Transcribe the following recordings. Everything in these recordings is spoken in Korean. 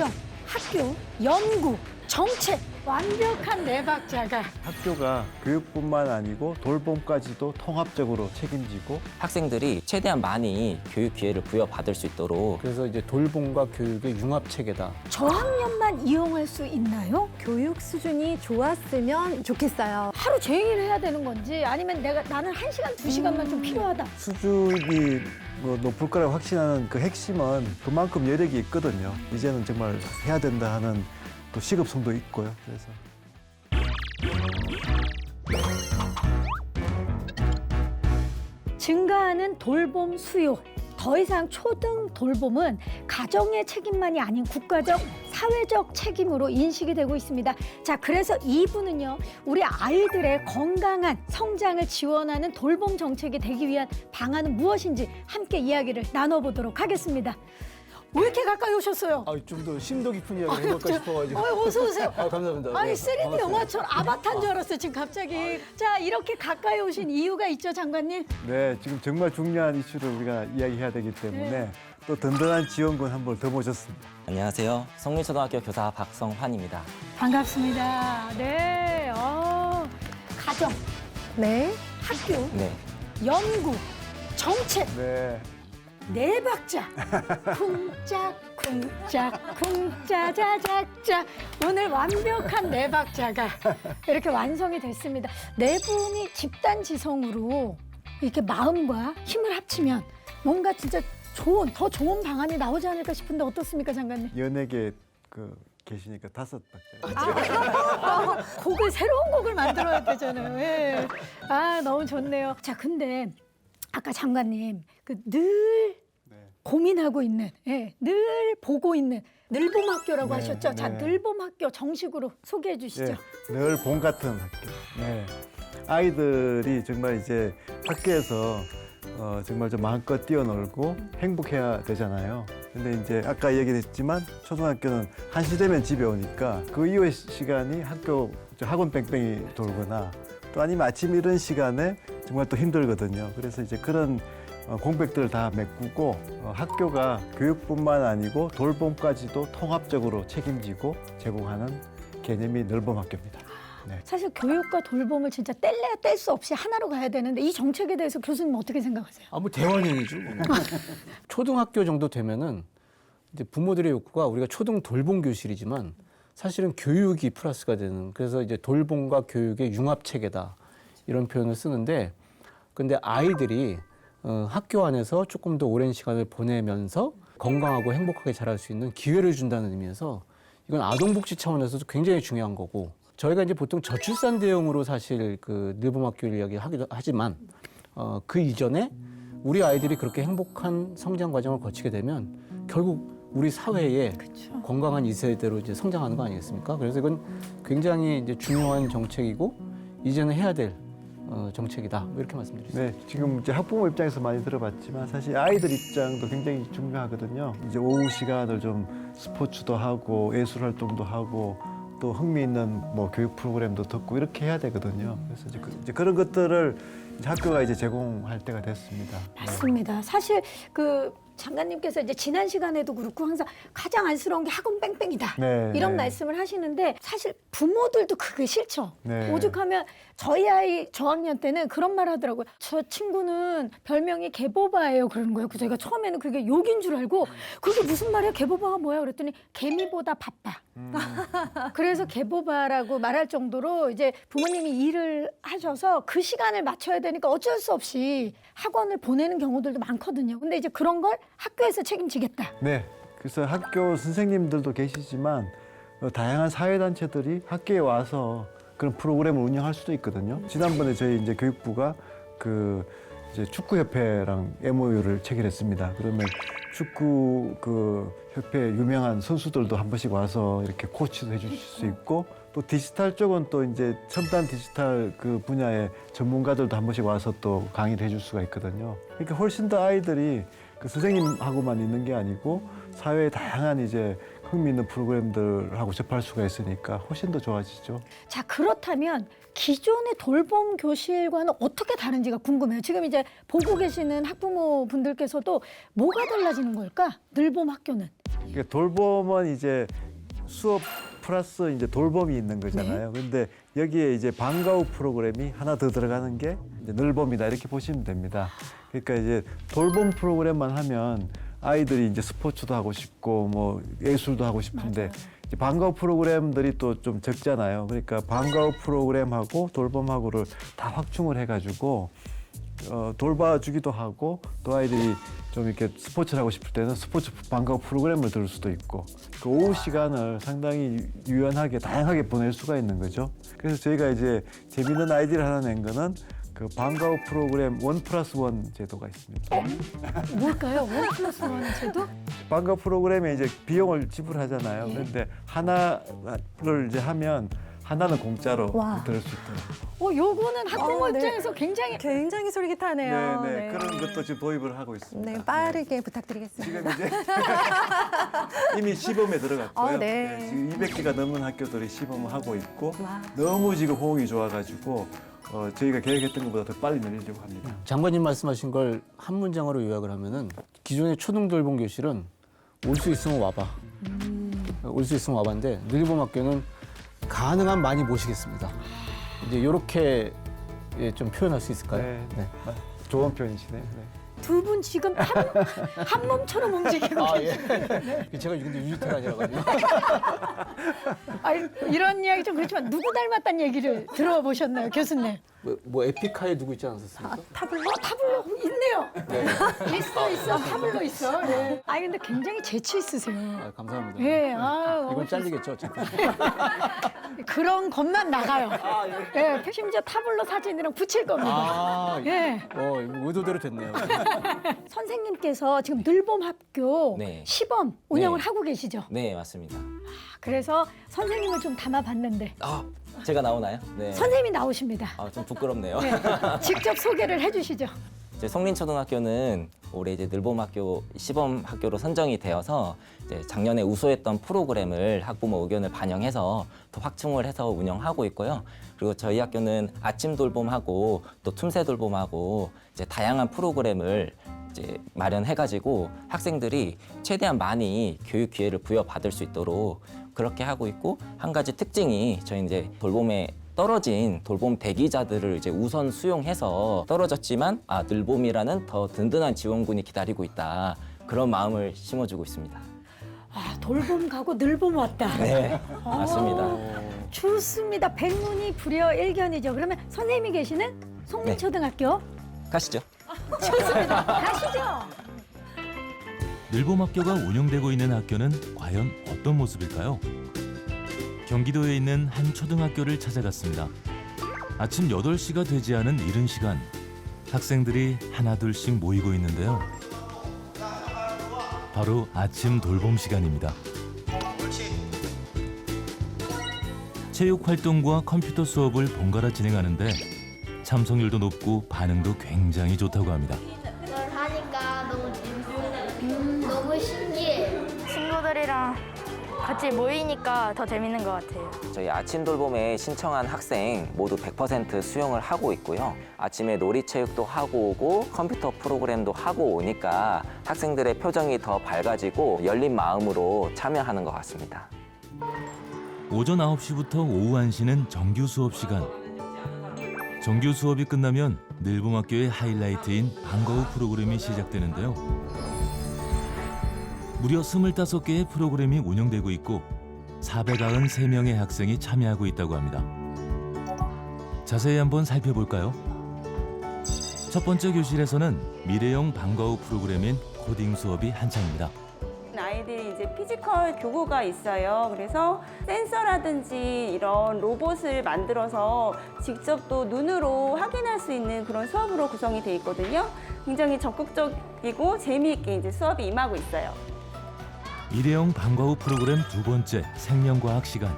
가정, 학교, 연구, 정책 완벽한 네 박자가 학교가 교육뿐만 아니고 돌봄까지도 통합적으로 책임지고 학생들이 최대한 많이 교육 기회를 부여받을 수 있도록 그래서 이제 돌봄과 교육의 융합 체계다. 저학년만 이용할 수 있나요? 교육 수준이 좋았으면 좋겠어요. 하루 종일 해야 되는 건지 아니면 나는 1시간, 2시간만 좀 필요하다. 수준이 높을 거라고 확신하는 그 핵심은 그만큼 여력이 있거든요. 이제는 정말 해야 된다 하는 또 시급성도 있고요. 그래서 증가하는 돌봄 수요. 더 이상 초등 돌봄은 가정의 책임만이 아닌 국가적, 사회적 책임으로 인식이 되고 있습니다. 자, 그래서 2부는요, 우리 아이들의 건강한 성장을 지원하는 돌봄 정책이 되기 위한 방안은 무엇인지 함께 이야기를 나눠보도록 하겠습니다. 왜 이렇게 가까이 오셨어요? 좀 더 심도 깊은 이야기를 해볼까 싶어가지고. 어서 오세요. 감사합니다. 아니, 네, 3D 반갑습니다. 영화처럼 아바타인 줄 알았어요, 지금 갑자기. 자, 이렇게 가까이 오신 이유가 있죠, 장관님? 네, 지금 정말 중요한 이슈를 우리가 이야기해야 되기 때문에 또 든든한 지원군 한 분 더 모셨습니다. 안녕하세요. 성밀초등학교 교사 박성환입니다. 반갑습니다. 네, 가정, 네. 학교, 네. 연구, 정책, 네, 네 박자. 쿵짝, 쿵짝, 쿵짜자작자. 오늘 완벽한 네 박자가 이렇게 완성이 됐습니다. 네 분이 집단지성으로 이렇게 마음과 힘을 합치면 뭔가 진짜 더 좋은 방안이 나오지 않을까 싶은데 어떻습니까, 장관님? 연예계 계시니까 5박자. 곡을 새로운 곡을 만들어야 되잖아요. 예. 너무 좋네요. 자, 근데 아까 장관님 늘 고민하고 있는, 늘 보고 있는 늘봄학교라고 하셨죠. 자, 늘봄학교 정식으로 소개해 주시죠. 늘 봄 같은 학교. 네. 아이들이 정말 이제 학교에서 정말 좀 마음껏 뛰어놀고 행복해야 되잖아요. 근데 이제 아까 얘기했지만 초등학교는 1시 되면 집에 오니까 그 이후의 시간이 학원 뺑뺑이 돌거나 또 아니면 아침 이런 시간에 정말 또 힘들거든요. 그래서 이제 그런 공백들을 다 메꾸고 학교가 교육뿐만 아니고 돌봄까지도 통합적으로 책임지고 제공하는 개념이 늘봄학교입니다. 네. 사실 교육과 돌봄을 진짜 뗄래야 뗄 수 없이 하나로 가야 되는데 이 정책에 대해서 교수님 어떻게 생각하세요? 뭐 대환영이죠. 초등학교 정도 되면은 이제 부모들의 욕구가 우리가 초등 돌봄 교실이지만 사실은 교육이 플러스가 되는, 그래서 이제 돌봄과 교육의 융합 체계다 이런 표현을 쓰는데, 근데 아이들이 학교 안에서 조금 더 오랜 시간을 보내면서 건강하고 행복하게 자랄 수 있는 기회를 준다는 의미에서 이건 아동복지 차원에서도 굉장히 중요한 거고, 저희가 이제 보통 저출산 대응으로 사실 그 늘봄학교를 이야기하기도 하지만 그 이전에 우리 아이들이 그렇게 행복한 성장 과정을 거치게 되면 결국 우리 사회에 건강한 2세대로 이제 성장하는 거 아니겠습니까? 그래서 이건 굉장히 이제 중요한 정책이고 이제는 해야 될 정책이다, 이렇게 말씀드리겠습니다. 네, 지금 이제 학부모 입장에서 많이 들어봤지만 사실 아이들 입장도 굉장히 중요하거든요. 이제 오후 시간을 좀 스포츠도 하고 예술 활동도 하고 또 흥미있는 교육 프로그램도 듣고 이렇게 해야 되거든요. 그래서 이제 그런 것들을 이제 학교가 이제 제공할 때가 됐습니다. 맞습니다. 사실 장관님께서 이제 지난 시간에도 그렇고 항상 가장 안쓰러운 게 학원 뺑뺑이다. 이런 말씀을 하시는데 사실 부모들도 그게 싫죠. 오죽하면 저희 아이 저학년 때는 그런 말 하더라고요. 저 친구는 별명이 개보바예요. 그러는 거예요. 그래서 제가 처음에는 그게 욕인 줄 알고 그게 무슨 말이야? 개보바가 뭐야? 그랬더니 개미보다 바빠. 그래서 개보바라고 말할 정도로 이제 부모님이 일을 하셔서 그 시간을 맞춰야 되니까 어쩔 수 없이 학원을 보내는 경우들도 많거든요. 근데 이제 그런 걸 학교에서 책임지겠다. 네, 그래서 학교 선생님들도 계시지만 다양한 사회단체들이 학교에 와서 그런 프로그램을 운영할 수도 있거든요. 지난번에 저희 이제 교육부가 이제 축구협회랑 MOU를 체결했습니다. 그러면 축구 협회 유명한 선수들도 한 번씩 와서 이렇게 코치도 해주실 수 있고, 또 디지털 쪽은 또 이제 첨단 디지털 분야의 전문가들도 한 번씩 와서 또 강의를 해줄 수가 있거든요. 그러니까 훨씬 더 아이들이 선생님하고만 있는 게 아니고 사회의 다양한 이제 흥미있는 프로그램들하고 접할 수가 있으니까 훨씬 더 좋아지죠. 자, 그렇다면 기존의 돌봄 교실과는 어떻게 다른지가 궁금해요. 지금 이제 보고 계시는 학부모 분들께서도 뭐가 달라지는 걸까? 늘봄 학교는. 그러니까 돌봄은 이제 수업 플러스 이제 돌봄이 있는 거잖아요. 근데 여기에 이제 방과 후 프로그램이 하나 더 들어가는 게 이제 늘봄이다 이렇게 보시면 됩니다. 그러니까 이제 돌봄 프로그램만 하면 아이들이 이제 스포츠도 하고 싶고 뭐 예술도 하고 싶은데 이제 방과 후 프로그램들이 또 좀 적잖아요. 그러니까 방과 후 프로그램하고 돌봄하고를 다 확충을 해가지고 돌봐주기도 하고 또 아이들이 좀 이렇게 스포츠를 하고 싶을 때는 스포츠 방과 후 프로그램을 들을 수도 있고 그 오후 시간을 상당히 유연하게 다양하게 보낼 수가 있는 거죠. 그래서 저희가 이제 재밌는 아이디어를 하나 낸 거는 그 방과 후 프로그램 1+1 제도가 있습니다. 뭘까요? 1+1 제도? 방과 프로그램에 이제 비용을 지불하잖아요. 그런데 하나를 이제 하면 하나는 공짜로 와. 들을 수 있더라고요. 요거는 학부모 네. 입장에서 굉장히 굉장히 솔깃하네요. 네, 그런 것도 지금 도입을 하고 있습니다. 네, 빠르게 부탁드리겠습니다. 지금 이제 이미 시범에 들어갔고요. 네. 지금 200개가 넘는 학교들이 시범을 하고 있고 와. 너무 지금 호응이 좋아가지고 저희가 계획했던 것보다 더 빨리 늘리려고 합니다. 장관님 말씀하신 걸 한 문장으로 요약을 하면은 기존의 초등 돌봄 교실은 올 수 있으면 와봐. 올 수 있으면 와봐인데 늘봄 학교는 가능한 많이 모시겠습니다. 이제 이렇게 좀 표현할 수 있을까요? 네. 좋은 표현이시네요. 네. 두 분 지금 한 몸처럼 움직이고 계세요. 제가 근데 유지태가 아니라가지고. 아니, 이런 이야기 좀 그렇지만 누구 닮았다는 얘기를 들어보셨나요, 교수님? 뭐 에픽하에 누구 있지 않았습니까? 타블로 있네요. 있어 타블로 있어. 네. 아니 근데 굉장히 재치 있으세요. 아, 감사합니다. 예, 이건 잘리겠죠, 어차피. 그런 것만 나가요. 예, 심지어 타블로 사진이랑 붙일 겁니다. 아, 예. 의도대로 됐네요. 선생님께서 지금 늘봄 학교 네. 시범 운영을 네. 하고 계시죠. 네, 맞습니다. 그래서 선생님을 좀 담아봤는데 아, 제가 나오나요? 네. 선생님이 나오십니다. 아, 좀 부끄럽네요. 네, 직접 소개를 해주시죠. 이제 성린초등학교는 올해 이제 늘봄학교 시범 학교로 선정이 되어서 이제 작년에 우수했던 프로그램을 학부모 의견을 반영해서 더 확충을 해서 운영하고 있고요. 그리고 저희 학교는 아침 돌봄하고 또 틈새 돌봄하고 이제 다양한 프로그램을 이제 마련해가지고 학생들이 최대한 많이 교육 기회를 부여받을 수 있도록 그렇게 하고 있고, 한 가지 특징이 저희 이제 돌봄에 떨어진 돌봄 대기자들을 이제 우선 수용해서 떨어졌지만 늘봄이라는 더 든든한 지원군이 기다리고 있다, 그런 마음을 심어주고 있습니다. 돌봄 가고 늘봄 왔다. 네, 맞습니다. 좋습니다. 백문이 불여일견이죠. 그러면 선생님이 계시는 송림초등학교 가시죠. 좋습니다. 가시죠. 늘봄학교가 운영되고 있는 학교는 과연 어떤 모습일까요? 경기도에 있는 한 초등학교를 찾아갔습니다. 아침 8시가 되지 않은 이른 시간, 학생들이 하나둘씩 모이고 있는데요. 바로 아침 돌봄 시간입니다. 체육 활동과 컴퓨터 수업을 번갈아 진행하는데 참석률도 높고 반응도 굉장히 좋다고 합니다. 이걸 하니까 너무 신기해. 친구들이랑 같이 모이니까 더 재밌는 것 같아요. 저희 아침 돌봄에 신청한 학생 모두 100% 수용을 하고 있고요. 아침에 놀이체육도 하고 오고 컴퓨터 프로그램도 하고 오니까 학생들의 표정이 더 밝아지고 열린 마음으로 참여하는 것 같습니다. 오전 9시부터 오후 1시는 정규 수업 시간. 정규 수업이 끝나면 늘봄학교의 하이라이트인 방과 후 프로그램이 시작되는데요. 무려 25개의 프로그램이 운영되고 있고 493명의 학생이 참여하고 있다고 합니다. 자세히 한번 살펴볼까요? 첫 번째 교실에서는 미래형 방과 후 프로그램인 코딩 수업이 한창입니다. 아이들이 이제 피지컬 교구가 있어요. 그래서 센서라든지 이런 로봇을 만들어서 직접 또 눈으로 확인할 수 있는 그런 수업으로 구성이 돼 있거든요. 굉장히 적극적이고 재미있게 이제 수업이 임하고 있어요. 미래형 방과 후 프로그램 두 번째, 생명과학 시간.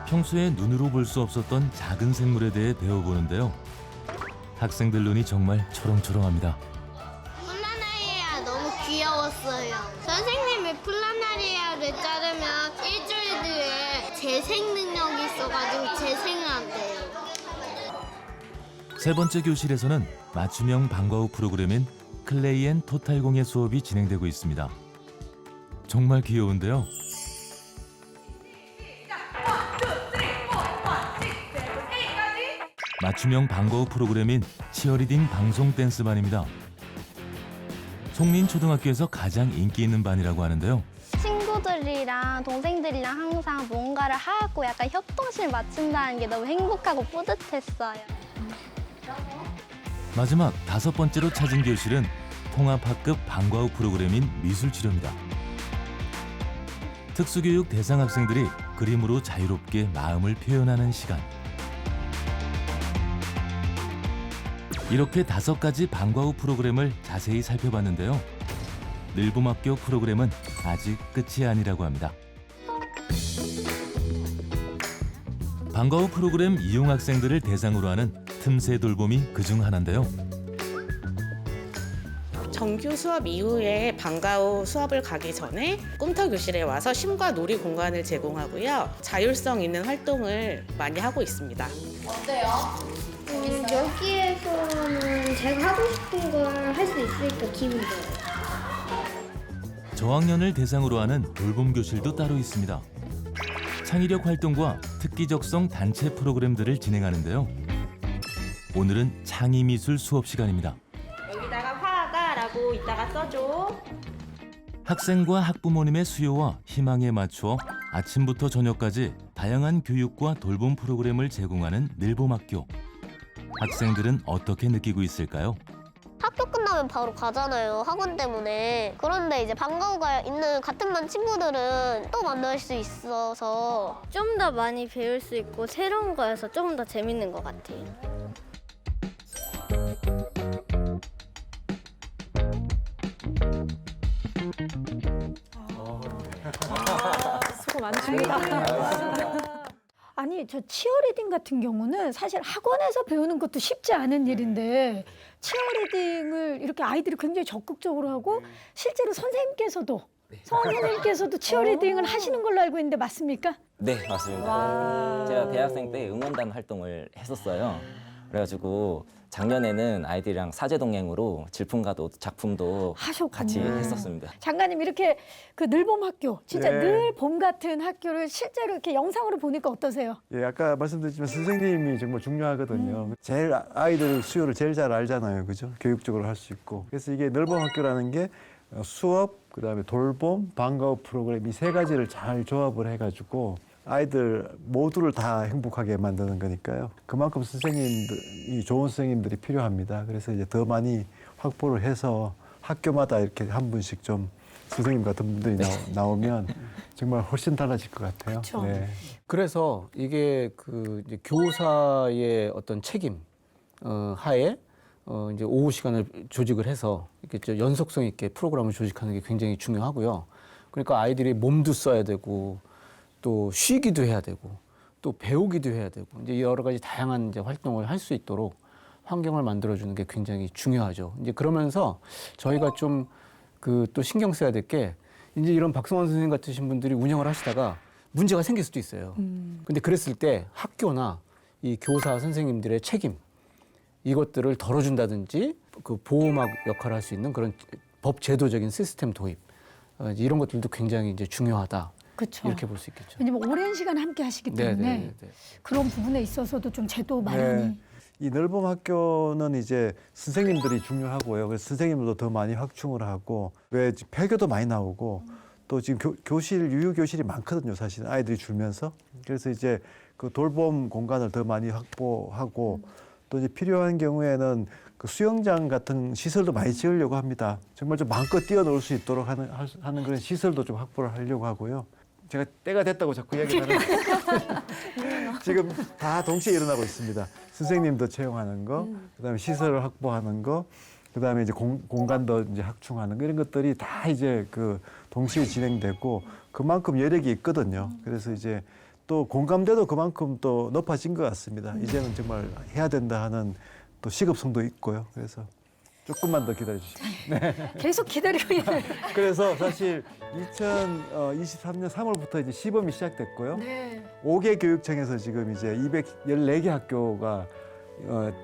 평소에 눈으로 볼 수 없었던 작은 생물에 대해 배워보는데요. 학생들 눈이 정말 초롱초롱합니다. 플라나리아 너무 귀여웠어요. 선생님이 플라나리아를 재생 능력이 있어가지고 재생을 안 돼요. 세 번째 교실에서는 맞춤형 방과 후 프로그램인 클레이 앤 토탈공예 수업이 진행되고 있습니다. 정말 귀여운데요. 맞춤형 방과 후 프로그램인 치어리딩 방송 댄스반입니다. 송린초등학교에서 가장 인기 있는 반이라고 하는데요. 친구들이랑 동생들이랑 항상 뭔가를 하고 약간 협동심을 맞춘다는 게 너무 행복하고 뿌듯했어요. 마지막 5번째로 찾은 교실은 통합학급 방과 후 프로그램인 미술치료입니다. 특수교육 대상 학생들이 그림으로 자유롭게 마음을 표현하는 시간. 이렇게 5가지 방과 후 프로그램을 자세히 살펴봤는데요. 늘봄학교 프로그램은 아직 끝이 아니라고 합니다. 방과 후 프로그램 이용 학생들을 대상으로 하는 틈새 돌봄이 그중 하나인데요. 정규 수업 이후에 방과 후 수업을 가기 전에 꿈터 교실에 와서 쉼과 놀이 공간을 제공하고요. 자율성 있는 활동을 많이 하고 있습니다. 여기에서는 제가 하고 싶은 걸 할 수 있으니까 기분 좋아요. 저학년을 대상으로 하는 돌봄 교실도 따로 있습니다. 창의력 활동과 특기적성 단체 프로그램들을 진행하는데요. 오늘은 창의미술 수업 시간입니다. 여기다가 화하다라고 이따가 써줘. 학생과 학부모님의 수요와 희망에 맞추어 아침부터 저녁까지 다양한 교육과 돌봄 프로그램을 제공하는 늘봄학교. 학생들은 어떻게 느끼고 있을까요? 학교 끝나면 바로 가잖아요. 학원 때문에. 그런데 이제 방과후가 있는 같은 반 친구들은 또 만날 수 있어서 좀 더 많이 배울 수 있고 새로운 거여서 조금 더 재밌는 것 같아요. 수고 많으십니다. 아니 저 치어리딩 같은 경우는 사실 학원에서 배우는 것도 쉽지 않은 일인데 치어리딩을 이렇게 아이들이 굉장히 적극적으로 하고 실제로 선생님께서도 치어리딩을 하시는 걸로 알고 있는데 맞습니까? 네, 맞습니다. 제가 대학생 때 응원단 활동을 했었어요. 그래가지고 작년에는 아이들이랑 사제 동행으로 질풍가도 작품도 하셨군요. 같이 했었습니다. 장관님 이렇게 그 늘봄 학교 진짜 네. 늘 봄 같은 학교를 실제로 이렇게 영상으로 보니까 어떠세요? 예, 아까 말씀드렸지만 선생님이 정말 중요하거든요. 제일 아이들 수요를 제일 잘 알잖아요, 그죠? 교육적으로 할 수 있고. 그래서 이게 늘봄 학교라는 게 수업, 그다음에 돌봄, 방과 후 프로그램 이 3가지를 잘 조합을 해가지고 아이들 모두를 다 행복하게 만드는 거니까요. 그만큼 선생님들이 좋은 선생님들이 필요합니다. 그래서 이제 더 많이 확보를 해서 학교마다 이렇게 한 분씩 좀 선생님 같은 분들이 나오면 정말 훨씬 달라질 것 같아요. 그쵸. 네. 그래서 이게 그 이제 교사의 어떤 책임 하에 이제 오후 시간을 조직을 해서 이렇게 저 연속성 있게 프로그램을 조직하는 게 굉장히 중요하고요. 그러니까 아이들이 몸도 써야 되고 또 쉬기도 해야 되고 또 배우기도 해야 되고 이제 여러 가지 다양한 이제 활동을 할 수 있도록 환경을 만들어주는 게 굉장히 중요하죠. 이제 그러면서 저희가 좀 그 또 신경 써야 될 게 이제 이런 박성원 선생님 같으신 분들이 운영을 하시다가 문제가 생길 수도 있어요. 근데 그랬을 때 학교나 이 교사 선생님들의 책임 이것들을 덜어준다든지 그 보호막 역할을 할 수 있는 그런 법 제도적인 시스템 도입 이런 것들도 굉장히 이제 중요하다. 그렇죠. 이렇게 볼 수 있겠죠. 왜냐면 오랜 시간 함께 하시기 때문에 그런 부분에 있어서도 좀 제도 마련이. 네. 이 늘봄 학교는 이제 선생님들이 중요하고요. 그래서 선생님들도 더 많이 확충을 하고 왜 폐교도 많이 나오고 또 지금 교실 유휴 교실이 많거든요. 사실 아이들이 줄면서 그래서 이제 그 돌봄 공간을 더 많이 확보하고 또 이제 필요한 경우에는 그 수영장 같은 시설도 많이 지으려고 합니다. 정말 좀 마음껏 뛰어놀 수 있도록 하는 그런 시설도 좀 확보를 하려고 하고요. 제가 때가 됐다고 자꾸 이야기하는 지금 다 동시에 일어나고 있습니다. 선생님도 채용하는 거, 그다음에 시설을 확보하는 거, 그다음에 이제 공간도 이제 확충하는 거 이런 것들이 다 이제 그 동시에 진행되고 그만큼 여력이 있거든요. 그래서 이제 또 공감대도 그만큼 또 높아진 것 같습니다. 이제는 정말 해야 된다 하는 또 시급성도 있고요. 그래서 조금만 더 기다려 주십시오. 계속 기다리고 있는. 그래서 사실 2023년 3월부터 이제 시범이 시작됐고요. 네. 5개 교육청에서 지금 이제 214개 학교가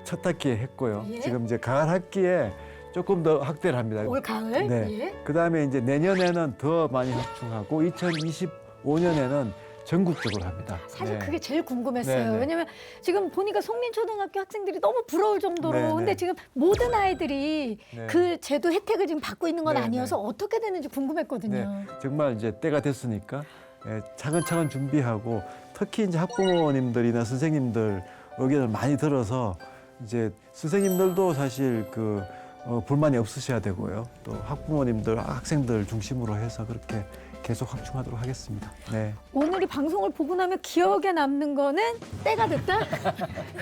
첫 학기 했고요. 예. 지금 이제 가을 학기에 조금 더 확대를 합니다. 올 가을. 네. 예. 그다음에 이제 내년에는 더 많이 확충하고 2025년에는 전국적으로 합니다. 사실 네. 그게 제일 궁금했어요. 네네. 왜냐면 지금 보니까 송민초등학교 학생들이 너무 부러울 정도로 네네. 근데 지금 모든 아이들이 네. 그 제도 혜택을 지금 받고 있는 건 네네. 아니어서 어떻게 되는지 궁금했거든요. 네, 정말 이제 때가 됐으니까 차근차근 준비하고 특히 이제 학부모님들이나 선생님들 의견을 많이 들어서 이제 선생님들도 사실 불만이 없으셔야 되고요. 또 학부모님들, 학생들 중심으로 해서 그렇게 계속 확충하도록 하겠습니다. 네. 오늘 이 방송을 보고 나면 기억에 남는 거는 때가 됐다.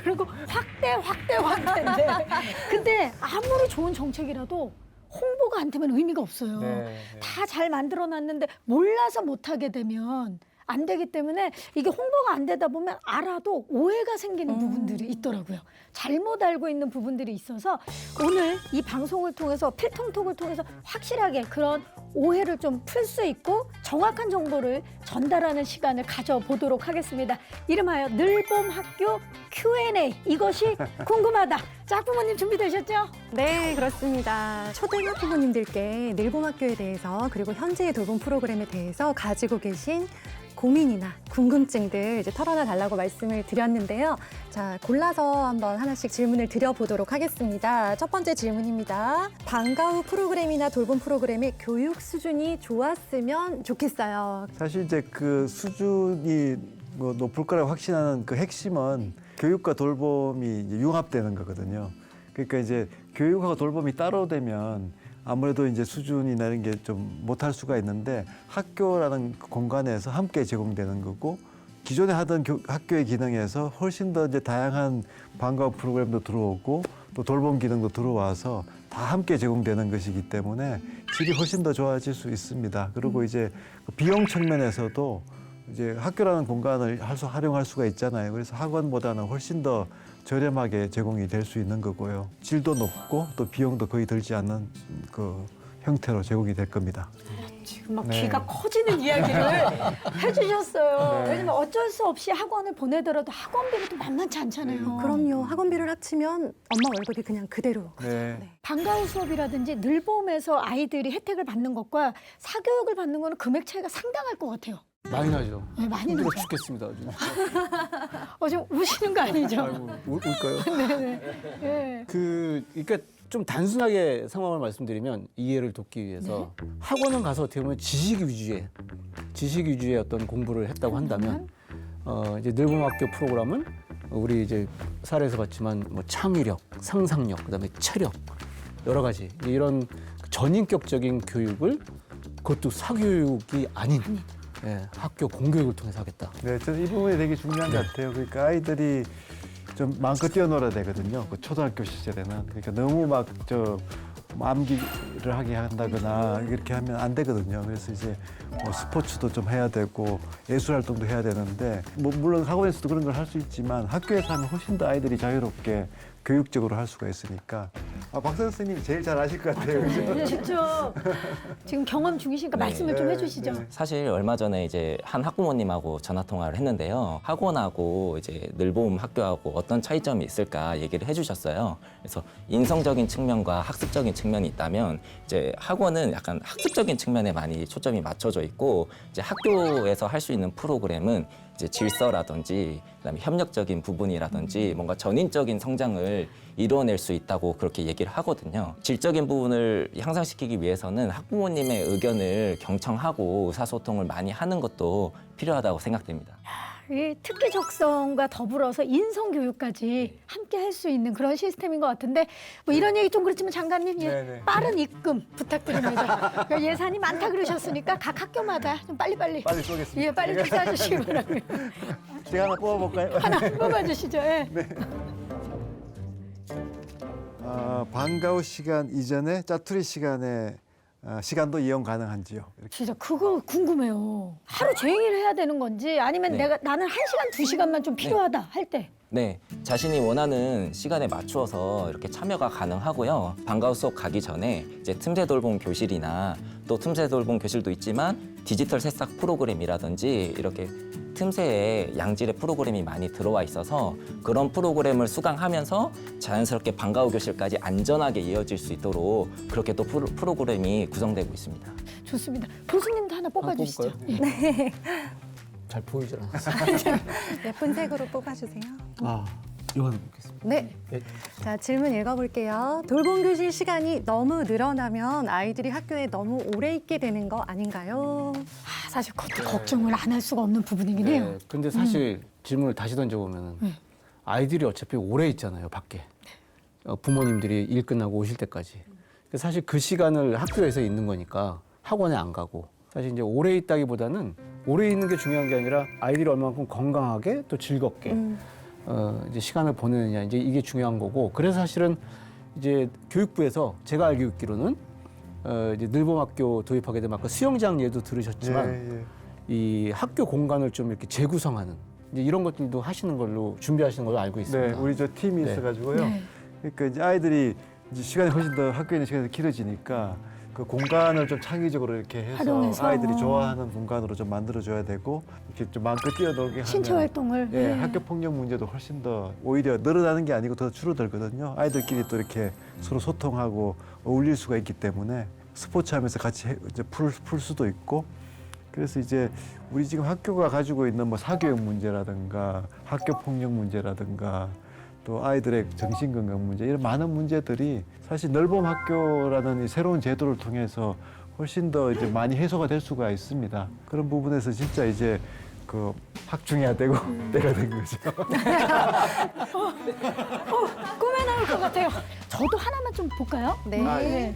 그리고 확대인데 근데 아무리 좋은 정책이라도 홍보가 안 되면 의미가 없어요. 다 잘 만들어놨는데 몰라서 못하게 되면 안 되기 때문에 이게 홍보가 안 되다 보면 알아도 오해가 생기는 부분들이 있더라고요. 잘못 알고 있는 부분들이 있어서 오늘 이 방송을 통해서 필통톡을 통해서 확실하게 그런 오해를 좀 풀 수 있고 정확한 정보를 전달하는 시간을 가져보도록 하겠습니다. 이름하여 늘봄학교 Q&A 이것이 궁금하다. 자, 학부모님 준비되셨죠? 네, 그렇습니다. 초등학부모님들께 늘봄학교에 대해서 그리고 현재의 돌봄 프로그램에 대해서 가지고 계신 고민이나 궁금증들 이제 털어놔 달라고 말씀을 드렸는데요. 자, 골라서 한번 하나씩 질문을 드려보도록 하겠습니다. 첫 번째 질문입니다. 방과 후 프로그램이나 돌봄 프로그램의 교육 수준이 좋았으면 좋겠어요. 사실 이제 그 수준이 높을 거라고 확신하는 그 핵심은 교육과 돌봄이 이제 융합되는 거거든요. 그러니까 이제 교육하고 돌봄이 따로 되면 아무래도 이제 수준이나 이런 게 좀 못할 수가 있는데 학교라는 공간에서 함께 제공되는 거고 기존에 하던 학교의 기능에서 훨씬 더 이제 다양한 방과 후 프로그램도 들어오고 또 돌봄 기능도 들어와서 다 함께 제공되는 것이기 때문에 질이 훨씬 더 좋아질 수 있습니다. 그리고 이제 비용 측면에서도 이제 학교라는 공간을 활용할 수가 있잖아요. 그래서 학원보다는 훨씬 더 저렴하게 제공이 될 수 있는 거고요. 질도 높고 또 비용도 거의 들지 않는 그 형태로 제공이 될 겁니다. 지금 막 네. 귀가 커지는 이야기를 해주셨어요. 네. 왜냐면 어쩔 수 없이 학원을 보내더라도 학원비가 또 만만치 않잖아요. 그럼요. 학원비를 합치면 엄마 월급이 그냥 그대로. 네. 방과 후 수업이라든지 늘봄에서 아이들이 혜택을 받는 것과 사교육을 받는 거는 금액 차이가 상당할 것 같아요. 많이 나죠. 네, 많이 힘들어 나죠. 죽겠습니다. 아주. 지금 우시는 거 아니죠? 아이고, 울까요? 네네. 네. 그러니까 좀 단순하게 상황을 말씀드리면 이해를 돕기 위해서 학원은 가서 어떻게 보면 지식 위주의 어떤 공부를 했다고 한다면 이제 늘봄학교 프로그램은 우리 이제 사례에서 봤지만 뭐 창의력, 상상력, 그다음에 체력 여러 가지 이런 전인격적인 교육을 그것도 사교육이 아닌 학교 공교육을 통해서 하겠다. 네, 저는 이 부분이 되게 중요한 것 같아요. 그러니까 아이들이 좀 마음껏 뛰어놀아야 되거든요. 그 초등학교 시절에는. 그러니까 너무 막 암기를 하게 한다거나 이렇게 하면 안 되거든요. 그래서 이제 뭐 스포츠도 좀 해야 되고 예술 활동도 해야 되는데 뭐 물론 학원에서도 그런 걸 할 수 있지만 학교에서 하면 훨씬 더 아이들이 자유롭게 교육적으로 할 수가 있으니까 박 선생님이 제일 잘 아실 것 같아요. 그죠? 네, 직접 지금 경험 중이시니까 말씀을 좀 해주시죠. 사실 얼마 전에 이제 한 학부모님하고 전화 통화를 했는데요. 학원하고 이제 늘봄 학교하고 어떤 차이점이 있을까 얘기를 해주셨어요. 그래서 인성적인 측면과 학습적인 측면이 있다면 이제 학원은 약간 학습적인 측면에 많이 초점이 맞춰져 있고 이제 학교에서 할 수 있는 프로그램은 이제 질서라든지 그다음에 협력적인 부분이라든지 뭔가 전인적인 성장을 이뤄낼 수 있다고 그렇게 얘기를 하거든요. 질적인 부분을 향상시키기 위해서는 학부모님의 의견을 경청하고 의사소통을 많이 하는 것도 필요하다고 생각됩니다. 이 특기적성과 더불어서 인성교육까지 함께 할 수 있는 그런 시스템인 것 같은데 뭐 이런 얘기 좀 그렇지만 장관님 네네. 빠른 입금 부탁드립니다. 예산이 많다 그러셨으니까 각 학교마다 좀 빨리빨리 빨리 쏘겠습니다. 예, 빨리 좀 싸주시기 바라고요. 제가 하나 뽑아볼까요? 하나 뽑아주시죠. 예. 방과 후 시간 이전에 짜투리 시간에 시간도 이용 가능한지요? 이렇게. 진짜 그거 궁금해요. 하루 종일 해야 되는 건지 아니면 네. 나는 1시간, 2시간만 좀 필요하다 할 때. 네, 자신이 원하는 시간에 맞추어서 이렇게 참여가 가능하고요. 방과 후 수업 가기 전에 이제 틈새 돌봄 교실이나 또 틈새 돌봄 교실도 있지만 디지털 새싹 프로그램이라든지 이렇게 틈새에 양질의 프로그램이 많이 들어와 있어서 그런 프로그램을 수강하면서 자연스럽게 방과 후 교실까지 안전하게 이어질 수 있도록 그렇게 또 프로그램이 구성되고 있습니다. 좋습니다. 교수님도 하나 뽑아주시죠. 뽑을까요? 예. 네. 잘 보이질 않았어요. 예쁜 색으로 뽑아주세요. 이거 하나 보겠습니다. 네. 자, 질문 읽어볼게요. 돌봄 교실 시간이 너무 늘어나면 아이들이 학교에 너무 오래 있게 되는 거 아닌가요? 사실 그것도 걱정을 안 할 수가 없는 부분이긴 해요. 네, 근데 사실 질문을 다시 던져보면 아이들이 어차피 오래 있잖아요, 밖에. 부모님들이 일 끝나고 오실 때까지. 사실 그 시간을 학교에서 있는 거니까 학원에 안 가고. 사실 이제 오래 있다기보다는 오래 있는 게 중요한 게 아니라 아이들이 얼마만큼 건강하게 또 즐겁게 이제 시간을 보내느냐 이제 이게 중요한 거고. 그래서 사실은 이제 교육부에서 제가 알고 있기로는 이제 늘봄학교 도입하게 되면 아까 수영장 예도 들으셨지만 이 학교 공간을 좀 이렇게 재구성하는 이제 이런 것들도 하시는 걸로 준비하시는 걸로 알고 있습니다. 네, 우리 저 팀이 네. 있어가지고요. 네. 그러니까 이제 아이들이 이제 시간이 훨씬 더 학교에 있는 시간이 길어지니까 그 공간을 좀 창의적으로 이렇게 해서 활용해서. 아이들이 좋아하는 공간으로 좀 만들어줘야 되고 이렇게 좀 마음껏 뛰어놀게 하면 신체 활동을. 예, 학교 폭력 문제도 훨씬 더 오히려 늘어나는 게 아니고 더 줄어들거든요. 아이들끼리 또 이렇게 서로 소통하고 어울릴 수가 있기 때문에 스포츠하면서 같이 이제 풀 수도 있고. 그래서 이제 우리 지금 학교가 가지고 있는 뭐 사교육 문제라든가 학교 폭력 문제라든가 또 아이들의 정신건강 문제 이런 많은 문제들이 사실 늘봄 학교라는 이 새로운 제도를 통해서 훨씬 더 이제 많이 해소가 될 수가 있습니다. 그런 부분에서 진짜 이제 그 확충해야 되고 때가 된 거죠. 꿈에 나올 것 같아요. 저도 하나만 좀 볼까요? 네.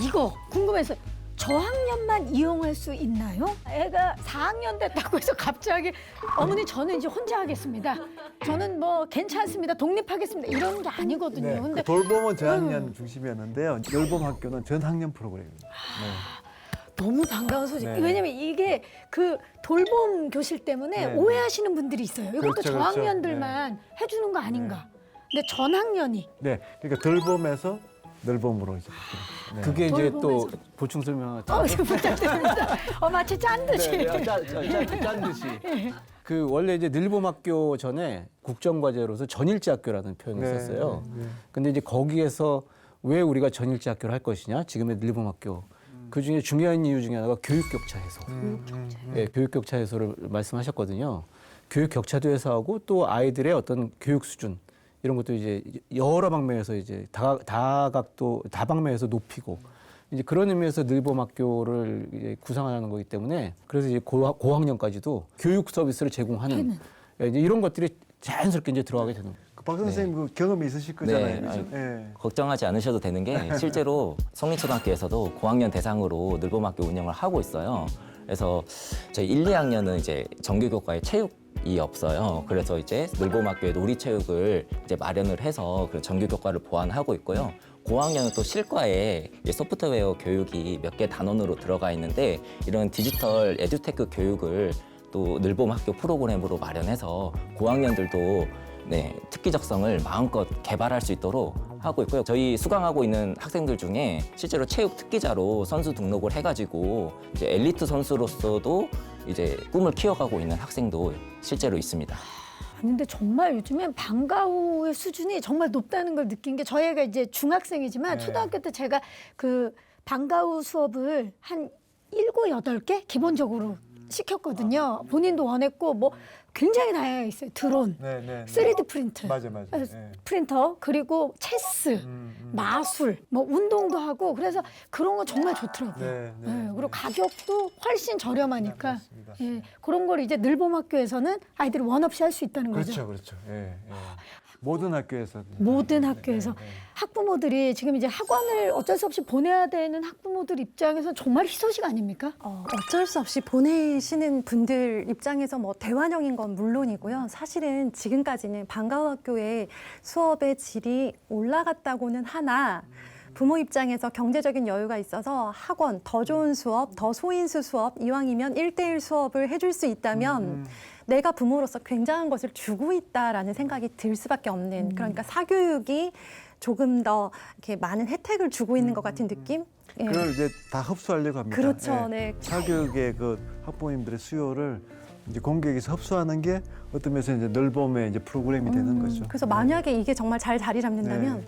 이거 궁금해서 저학년만 이용할 수 있나요? 애가 4학년 됐다고 해서 갑자기 어머니 저는 이제 혼자 하겠습니다. 저는 뭐 괜찮습니다. 독립하겠습니다. 이런 게 아니거든요. 네, 근데 그 돌봄은 저학년 중심이었는데요. 늘봄 학교는 전학년 프로그램입니다. 너무 반가운 소식. 네. 왜냐면 이게 그 돌봄 교실 때문에 네. 오해하시는 분들이 있어요. 이것도 그렇죠, 저학년들만 해주는 거 아닌가. 근데 전학년이 네, 그러니까 돌봄에서 늘봄으로 이제 바뀌는. 네. 그게 이제 또 돌봄에서. 보충 설명. 좀 부탁드립니다. 마치 짠 듯이. 짠 듯이. 그 원래 이제 늘봄학교 전에 국정과제로서 전일제 학교라는 표현을 네, 썼어요. 네, 네. 근데 이제 거기에서 왜 우리가 전일제 학교를 할 것이냐, 지금의 늘봄학교. 그 중에 중요한 이유 중에 하나가 교육 격차 해소. 예, 교육 격차 해소를 말씀하셨거든요. 교육 격차도 해소하고 또 아이들의 어떤 교육 수준 이런 것도 이제 여러 방면에서 이제 다방면에서 높이고 이제 그런 의미에서 늘봄학교를 이제 구상하는 거기 때문에 그래서 이제 고학년까지도 교육 서비스를 제공하는 예, 이제 이런 것들이 자연스럽게 이제 들어가게 되는 거예요. 박 선생님 그 경험이 있으실 거잖아요. 네, 그죠? 아니, 예. 걱정하지 않으셔도 되는 게 실제로 성린초등학교에서도 고학년 대상으로 늘봄학교 운영을 하고 있어요. 그래서 저희 1, 2학년은 이제 정규교과에 체육이 없어요. 그래서 이제 늘봄학교에 놀이체육을 이제 마련을 해서 그 정규교과를 보완하고 있고요. 고학년은 또 실과에 소프트웨어 교육이 몇 개 단원으로 들어가 있는데 이런 디지털 에듀테크 교육을 또 늘봄학교 프로그램으로 마련해서 고학년들도 특기적성을 마음껏 개발할 수 있도록 하고 있고요. 저희 수강하고 있는 학생들 중에 실제로 체육 특기자로 선수 등록을 해가지고 이제 엘리트 선수로서도 이제 꿈을 키워가고 있는 학생도 실제로 있습니다. 근데 정말 요즘엔 방과 후의 수준이 정말 높다는 걸 느낀 게 저희 애가 이제 중학생이지만 네. 초등학교 때 제가 그 방과 후 수업을 한 7, 8개 기본적으로 시켰거든요. 본인도 원했고 뭐 굉장히 다양하게 있어요. 드론, 네, 네, 네. 3D 프린트, 맞아. 예. 프린터, 그리고 체스, 마술, 뭐 운동도 하고 그래서 그런 거 정말 좋더라고요. 네, 네, 네, 그리고 네. 가격도 훨씬 저렴하니까 맞습니다. 예, 그런 걸 이제 늘봄학교에서는 아이들이 원 없이 할 수 있다는 거죠. 그렇죠. 예. 모든 학교에서. 모든 학교에서 학부모들이 지금 이제 학원을 어쩔 수 없이 보내야 되는 학부모들 입장에서 정말 희소식 아닙니까? 어쩔 수 없이 보내시는 분들 입장에서 뭐 대환영인 건 물론이고요. 사실은 지금까지는 방과 후 학교의 수업의 질이 올라갔다고는 하나 부모 입장에서 경제적인 여유가 있어서 학원, 더 좋은 수업, 더 소인수 수업, 이왕이면 1대1 수업을 해줄 수 있다면 내가 부모로서 굉장한 것을 주고 있다라는 생각이 들 수밖에 없는 그러니까 사교육이 조금 더 이렇게 많은 혜택을 주고 있는 것 같은 느낌? 예. 그걸 이제 다 흡수하려고 합니다. 그렇죠. 예. 네. 사교육의 그 학부모님들의 수요를 이제 공교육에서 흡수하는 게 어떤 면에서 이제 늘봄의 이제 프로그램이 되는 거죠. 그래서 만약에 이게 정말 잘 자리 잡는다면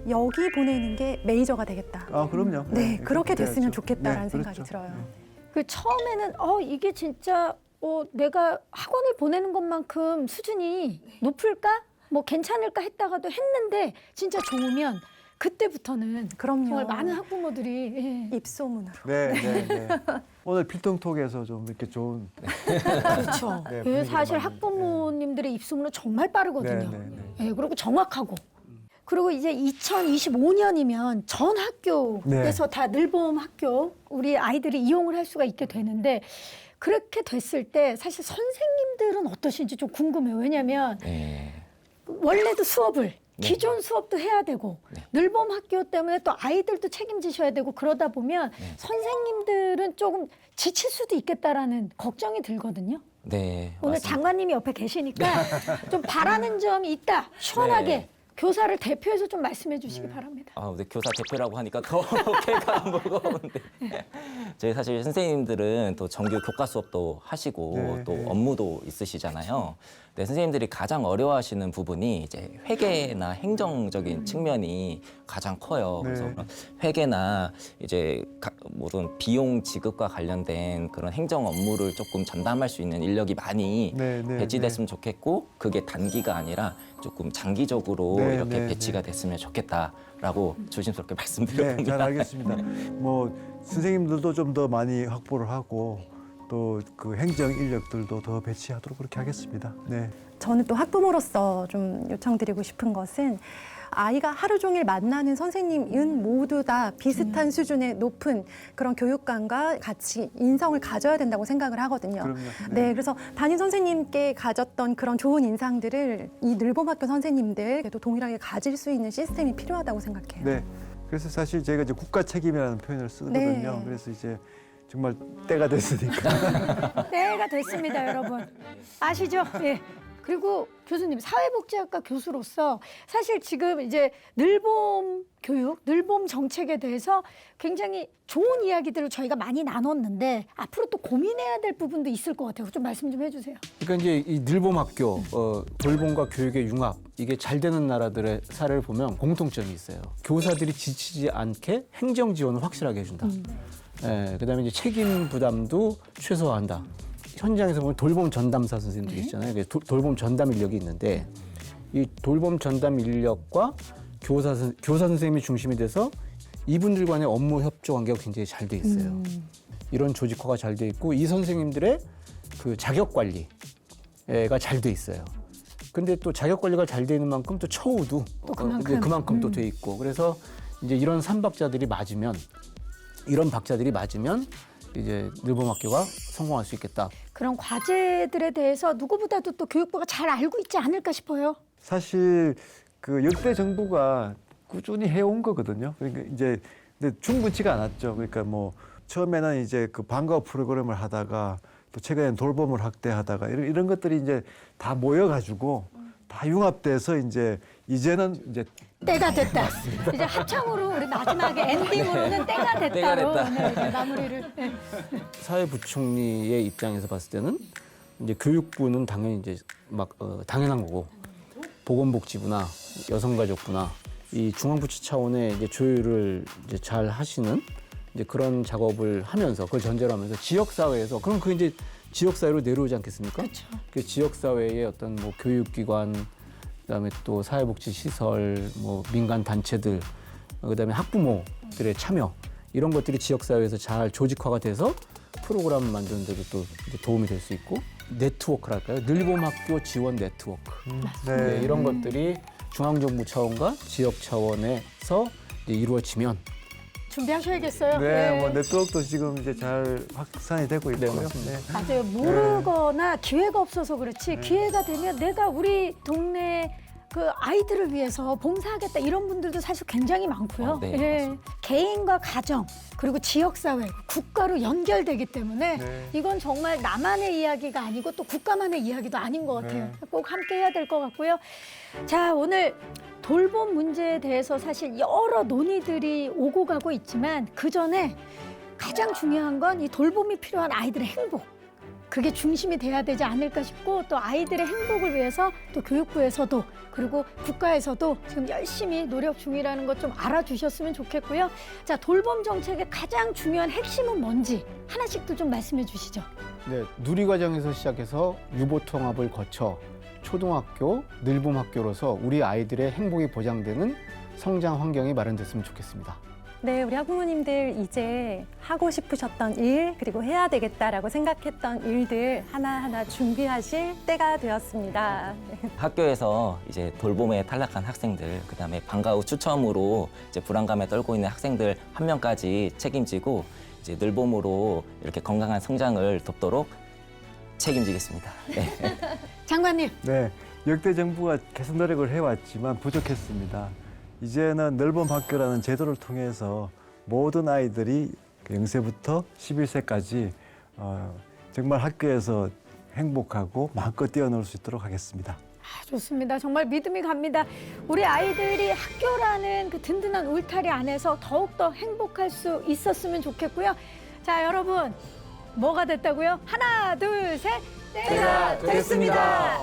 여기 보내는 게 메이저가 되겠다. 아, 그럼요. 네, 그렇게 됐으면 돼야죠. 좋겠다라는 네, 생각이 그렇죠. 들어요. 그 처음에는 이게 진짜 내가 학원을 보내는 것만큼 수준이 높을까? 뭐 괜찮을까 했다가도 했는데 진짜 좋으면 그때부터는 그럼요. 정말 많은 학부모들이 입소문으로. 네, 네, 네. 오늘 필통톡에서 좀 이렇게 좋은 그렇죠. 네, 그 분위기가 사실 많이, 학부모님들의 입소문은 정말 빠르거든요. 네, 네, 네. 예, 그리고 정확하고. 그리고 이제 2025년이면 전 학교에서 다 늘봄 학교 우리 아이들이 이용을 할 수가 있게 되는데 그렇게 됐을 때 사실 선생님들은 어떠신지 좀 궁금해요. 왜냐하면 네. 원래도 수업을 네. 기존 수업도 해야 되고 네. 늘봄 학교 때문에 또 아이들도 책임지셔야 되고 그러다 보면 네. 선생님들은 조금 지칠 수도 있겠다라는 걱정이 들거든요. 네, 오늘 맞습니다. 장관님이 옆에 계시니까 좀 바라는 점이 있다. 시원하게 네. 교사를 대표해서 좀 말씀해 주시기 바랍니다. 네, 교사 대표라고 하니까 더 어깨가 무거운데 저희 사실 선생님들은 또 정규 교과 수업도 하시고 네, 또 네. 업무도 있으시잖아요. 네, 선생님들이 가장 어려워하시는 부분이 이제 회계나 행정적인 측면이 가장 커요. 네. 그래서 회계나 이제 모든 비용 지급과 관련된 그런 행정 업무를 조금 전담할 수 있는 인력이 많이 네, 네, 배치됐으면 좋겠고 그게 단기가 아니라 조금 장기적으로 네, 이렇게 네, 배치가 네. 됐으면 좋겠다라고 조심스럽게 네, 말씀드렸습니다. 잘 알겠습니다. 뭐 선생님들도 좀 더 많이 확보를 하고 또 그 행정 인력들도 더 배치하도록 그렇게 하겠습니다. 네. 저는 또 학부모로서 좀 요청드리고 싶은 것은 아이가 하루 종일 만나는 선생님은 모두 다 비슷한 수준의 높은 그런 교육관과 같이 인성을 가져야 된다고 생각을 하거든요. 그럼요. 네, 그래서 담임 선생님께 가졌던 그런 좋은 인상들을 이 늘봄학교 선생님들도 동일하게 가질 수 있는 시스템이 필요하다고 생각해요. 네. 그래서 사실 저희가 이제 국가 책임이라는 표현을 쓰거든요. 네. 그래서 이제 정말 때가 됐으니까. 때가 됐습니다, 여러분. 아시죠? 예. 그리고 교수님, 사회복지학과 교수로서 사실 지금 이제 늘봄 교육, 늘봄 정책에 대해서 굉장히 좋은 이야기들을 저희가 많이 나눴는데 앞으로 또 고민해야 될 부분도 있을 것 같아요. 좀 말씀 좀 해주세요. 그러니까 이제 이 늘봄학교, 돌봄과 교육의 융합 이게 잘 되는 나라들의 사례를 보면 공통점이 있어요. 교사들이 지치지 않게 행정 지원을 확실하게 해준다. 그다음에 이제 책임 부담도 최소화한다. 현장에서 보면 돌봄 전담사 선생님들 계시잖아요. 그래서 돌봄 전담 인력이 있는데 이 돌봄 전담 인력과 교사 선생님이 중심이 돼서 이분들 간의 업무 협조 관계가 굉장히 잘 돼 있어요. 이런 조직화가 잘 돼 있고 이 선생님들의 그 자격 관리가 잘 돼 있어요. 근데 또 자격 관리가 잘 돼 있는 만큼 또 처우도 또 그만큼. 또 돼 있고 그래서 이제 이런 삼박자들이 맞으면 이런 박자들이 맞으면 이제 늘봄학교가 성공할 수 있겠다. 그런 과제들에 대해서 누구보다도 또 교육부가 잘 알고 있지 않을까 싶어요. 사실 그 역대 정부가 꾸준히 해온 거거든요. 그러니까 이제 근데 충분치가 않았죠. 그러니까 뭐 처음에는 이제 그 방과후 프로그램을 하다가 또 최근에는 돌봄을 확대하다가 이런 것들이 이제 다 모여가지고 다 융합돼서 이제는 이제 때가 됐다. 이제 합창으로 우리 마지막에 엔딩으로는 때가 됐다로 됐다. 네, 이제 마무리를. 네. 사회부총리의 입장에서 봤을 때는 이제 교육부는 당연히 이제 막 당연한 거고 보건복지부나 여성가족부나 이 중앙부처 차원의 이제 조율을 이제 잘 하시는 이제 그런 작업을 하면서 그걸 전제로 하면서 지역사회에서 그럼 그 이제 지역사회로 내려오지 않겠습니까? 그렇죠. 그 지역사회의 어떤 뭐 교육기관 그다음에 또 사회복지시설, 뭐 민간 단체들, 그다음에 학부모들의 참여 이런 것들이 지역사회에서 잘 조직화가 돼서 프로그램 만드는 데도 또 이제 도움이 될 수 있고 네트워크랄까요? 늘봄학교 지원 네트워크 네, 이런 것들이 중앙정부 차원과 지역 차원에서 이제 이루어지면 준비하셔야겠어요. 네, 뭐 네트워크도 지금 이제 잘 확산이 되고 있고요. 맞습니다. 네. 맞아요. 모르거나 기회가 없어서 그렇지 기회가 되면 내가 우리 동네 그 아이들을 위해서 봉사하겠다 이런 분들도 사실 굉장히 많고요. 네, 예. 맞습니다. 개인과 가정 그리고 지역사회, 국가로 연결되기 때문에 네. 이건 정말 나만의 이야기가 아니고 또 국가만의 이야기도 아닌 것 같아요. 네. 꼭 함께 해야 될 것 같고요. 자, 오늘 돌봄 문제에 대해서 사실 여러 논의들이 오고 가고 있지만 그 전에 가장 중요한 건 이 돌봄이 필요한 아이들의 행복. 그게 중심이 돼야 되지 않을까 싶고 또 아이들의 행복을 위해서 또 교육부에서도 그리고 국가에서도 지금 열심히 노력 중이라는 것 좀 알아주셨으면 좋겠고요. 자, 돌봄 정책의 가장 중요한 핵심은 뭔지 하나씩도 좀 말씀해 주시죠. 네, 누리과정에서 시작해서 유보통합을 거쳐 초등학교, 늘봄학교로서 우리 아이들의 행복이 보장되는 성장 환경이 마련됐으면 좋겠습니다. 네, 우리 학부모님들 이제 하고 싶으셨던 일 그리고 해야 되겠다라고 생각했던 일들 하나하나 준비하실 때가 되었습니다. 학교에서 이제 돌봄에 탈락한 학생들, 그다음에 방과 후 추첨으로 이제 불안감에 떨고 있는 학생들 한 명까지 책임지고 이제 늘봄으로 이렇게 건강한 성장을 돕도록 책임지겠습니다. 네. 장관님. 네, 역대 정부가 계속 노력을 해왔지만 부족했습니다. 이제는 늘봄 학교라는 제도를 통해서 모든 아이들이 0세부터 11세까지 정말 학교에서 행복하고 마음껏 뛰어놀 수 있도록 하겠습니다. 좋습니다. 정말 믿음이 갑니다. 우리 아이들이 학교라는 그 든든한 울타리 안에서 더욱더 행복할 수 있었으면 좋겠고요. 자, 여러분, 뭐가 됐다고요? 하나, 둘, 셋. 때가 됐습니다.